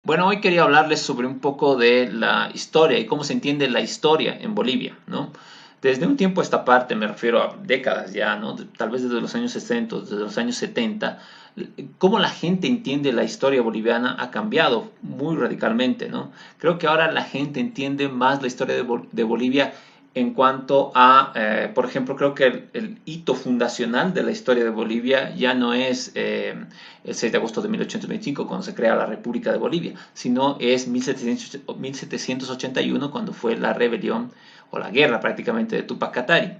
Bueno, hoy quería hablarles sobre un poco de la historia y cómo se entiende la historia en Bolivia, ¿no? Desde un tiempo a esta parte, me refiero a décadas ya, ¿no? Tal vez desde los años 60, desde los años 70, cómo la gente entiende la historia boliviana ha cambiado muy radicalmente, ¿no? Creo que ahora la gente entiende más la historia de Bolivia en cuanto a, por ejemplo, creo que el hito fundacional de la historia de Bolivia ya no es el 6 de agosto de 1825, cuando se crea la República de Bolivia, sino es 1781, cuando fue la rebelión o la guerra prácticamente de Tupac Katari.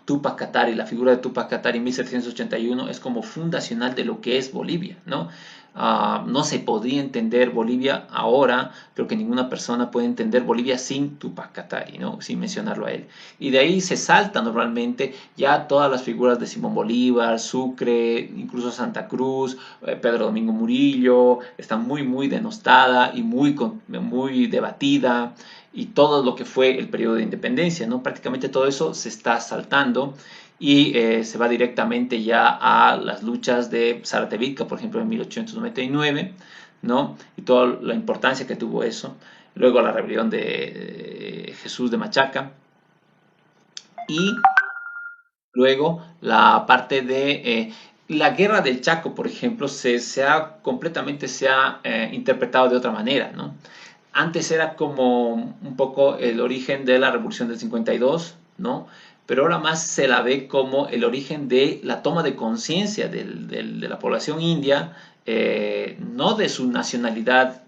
Tupac Katari, la figura de Tupac Katari en 1781 es como fundacional de lo que es Bolivia, ¿no? No se podría entender Bolivia ahora, creo que ninguna persona puede entender Bolivia sin Tupac Katari, ¿no? Sin mencionarlo a él. Y de ahí se salta normalmente ya todas las figuras de Simón Bolívar, Sucre, incluso Santa Cruz, Pedro Domingo Murillo, está muy denostada y muy debatida, y todo lo que fue el periodo de independencia, ¿no? Prácticamente todo eso se está saltando y se va directamente ya a las luchas de Zárate-Vítka, por ejemplo, en 1899, ¿no? Y toda la importancia que tuvo eso. Luego la rebelión de Jesús de Machaca y luego la parte de la guerra del Chaco, por ejemplo, completamente se ha interpretado de otra manera, ¿no? Antes era como un poco el origen de la Revolución del 52, ¿no? Pero ahora más se la ve como el origen de la toma de conciencia de la población india, no de su nacionalidad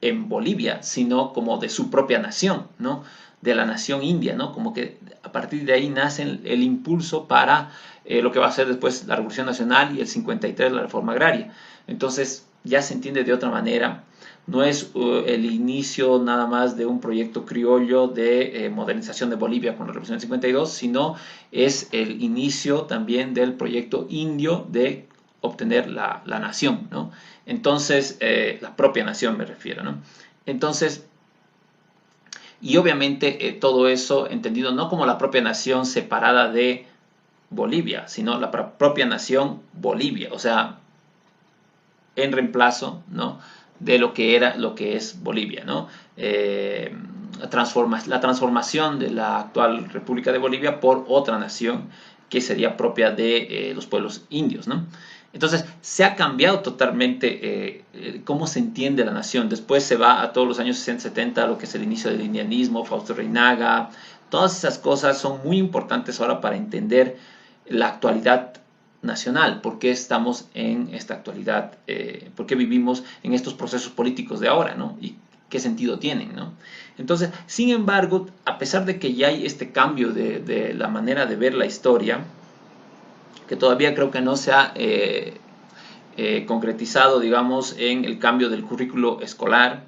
en Bolivia, sino como de su propia nación, ¿no? De la nación india, ¿no? Como que a partir de ahí nace el impulso para lo que va a ser después la Revolución Nacional y el 53 la reforma agraria. Entonces ya se entiende de otra manera. No es el inicio nada más de un proyecto criollo de modernización de Bolivia con la Revolución del 52, sino es el inicio también del proyecto indio de obtener la nación, ¿no? Entonces, la propia nación me refiero, ¿no? Entonces, y obviamente todo eso entendido no como la propia nación separada de Bolivia, sino la propia nación Bolivia, o sea, en reemplazo, ¿no? De lo que era, lo que es Bolivia, ¿no? La transformación de la actual República de Bolivia por otra nación que sería propia de los pueblos indios, ¿no? Entonces, se ha cambiado totalmente cómo se entiende la nación. Después se va a todos los años 60, 70, lo que es el inicio del indianismo, Fausto Reinaga. Todas esas cosas son muy importantes ahora para entender la actualidad nacional, por qué estamos en esta actualidad, por qué vivimos en estos procesos políticos de ahora, ¿no? Y qué sentido tienen, ¿no? Entonces, sin embargo, a pesar de que ya hay este cambio de la manera de ver la historia, que todavía creo que no se ha concretizado, digamos, en el cambio del currículo escolar,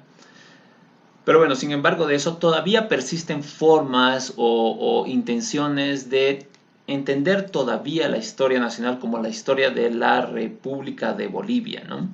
pero bueno, sin embargo de eso todavía persisten formas o intenciones de entender todavía la historia nacional como la historia de la República de Bolivia, ¿no?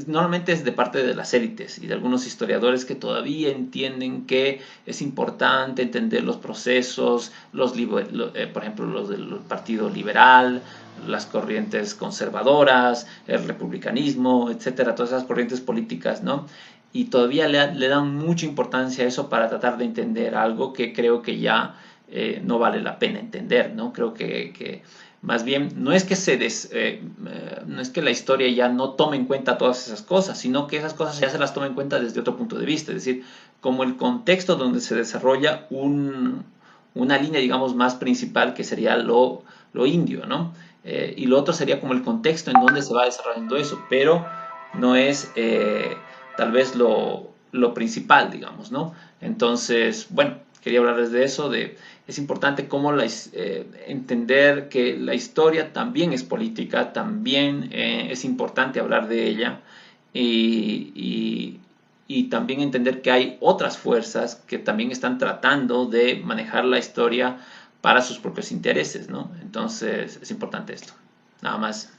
Normalmente es de parte de las élites y de algunos historiadores que todavía entienden que es importante entender los procesos, por ejemplo, los del Partido Liberal, las corrientes conservadoras, el republicanismo, etcétera, todas esas corrientes políticas, ¿no? Y todavía le dan mucha importancia a eso para tratar de entender algo que creo que ya no vale la pena entender, ¿no? Creo que más bien no es que no es que la historia ya no tome en cuenta todas esas cosas, sino que esas cosas ya se las toma en cuenta desde otro punto de vista, es decir, como el contexto donde se desarrolla una línea, digamos, más principal que sería lo indio, ¿no? Y lo otro sería como el contexto en donde se va desarrollando eso, pero no es tal vez lo principal, digamos, ¿no? Entonces, bueno, quería hablarles de eso, es importante cómo entender que la historia también es política, también es importante hablar de ella y también entender que hay otras fuerzas que también están tratando de manejar la historia para sus propios intereses, ¿no? Entonces, es importante esto. Nada más.